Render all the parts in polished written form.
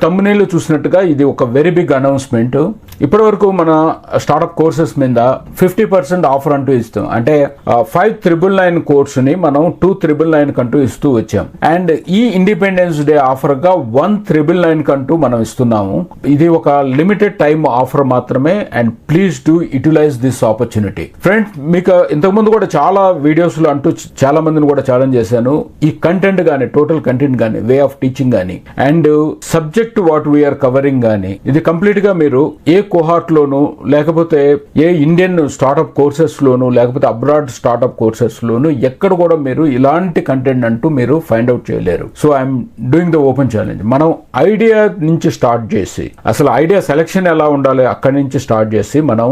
తమ్మునేళ్ళు చూసినట్టుగా ఇది ఒక వెరీ బిగ్ అనౌన్స్మెంట్. ఇప్పటి వరకు మన స్టార్ట్అప్ కోర్సెస్ మీద 50% ఆఫర్ అంటూ ఇస్తాం. అంటే 5,999 కోర్సుని మనం 2,999 కంటూ ఇస్తూ వచ్చాం. అండ్ ఈ ఇండిపెండెన్స్ డే ఆఫర్ గా 1,999 కంటూ మనం ఇస్తున్నాము. ఇది ఒక లిమిటెడ్ టైమ్ ఆఫర్ మాత్రమే. And please do utilize this opportunity. Friends, మీకు ఇంతకుముందు కూడా చాలా వీడియోస్ లో అంటూ చాలా మందిని కూడా ఛాలెంజ్ చేశాను. ఈ కంటెంట్ గానీ, టోటల్ కంటెంట్ గానీ, వే ఆఫ్ టీచింగ్ గానీ, and subject what we are covering గానీ, ఇది కంప్లీట్ గా మీరు ఏ కోహార్ట్ లోను, లేకపోతే ఏ ఇండియన్ స్టార్ట్అప్ కోర్సెస్ లోను, లేకపోతే అబ్రాడ్ స్టార్ట్అప్ కోర్సెస్ లోను ఎక్కడ కూడా మీరు ఇలాంటి కంటెంట్ అంటూ మీరు ఫైండ్ అవుట్ చేయలేరు. So I'm doing the open challenge. మనం ఐడియా నుంచి స్టార్ట్ చేసి, అసలు ఐడియా సెలెక్షన్ ఎలా ఉండాలి అక్కడి నుంచి స్టార్ట్ చేసి, మనం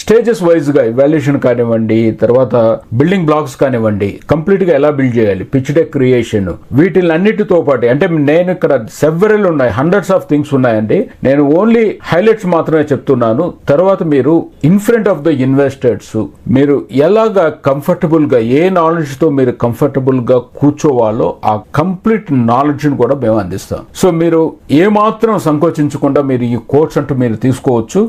స్టేజెస్ వైజ్ గా ఇవాల్యుయేషన్ కానివ్వండి, తర్వాత బిల్డింగ్ బ్లాక్స్ కానివ్వండి, కంప్లీట్ గా ఎలా బిల్డ్ చేయాలి, పిచ్ డెక్ క్రియేషన్, వీటిలన్నిటితో పాటు, అంటే నేను ఇక్కడ సెవెరల్ ఉన్నాయి, హండ్రెడ్స్ ఆఫ్ థింగ్స్ ఉన్నాయండి. నేను ఓన్లీ హైలైట్స్ మాత్రమే చెప్తున్నాను. తర్వాత మీరు in front of the investors మీరు ఎలాగా కంఫర్టబుల్ గా, ఏ నాలెడ్జ్ తో మీరు కంఫర్టబుల్ గా కూర్చోవాలో ఆ కంప్లీట్ నాలెడ్జ్ ని కూడా మేము అందిస్తాం. సో మీరు ఏ మాత్రం సంకోచించకుండా మీరు ఈ కోర్స్ అంటూ మీరు తీసుకోవచ్చు.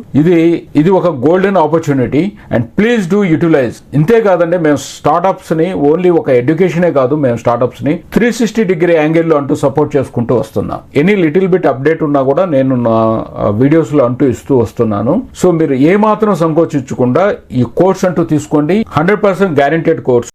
ఇది ఒక golden opportunity. And please do utilize. ఇంతే కాదండి, మేము స్టార్ట్అప్స్ ని ఓన్లీ ఒక ఎడ్యుకేషనే కాదు, మేము స్టార్ట్అప్స్ ని 360 డిగ్రీ యాంగిల్ లో అంటూ సపోర్ట్ చేసుకుంటూ వస్తున్నాం. ఎనీ లిటిల్ బిట్ అప్డేట్ ఉన్నా కూడా నేను నా వీడియోస్ లో అంటూ ఇస్తూ వస్తున్నాను. సో మీరు ఏ మాత్రం సంకోచించకుండా ఈ కోర్స్ అంటూ తీసుకోండి. 100% గ్యారెంటెడ్ కోర్స్.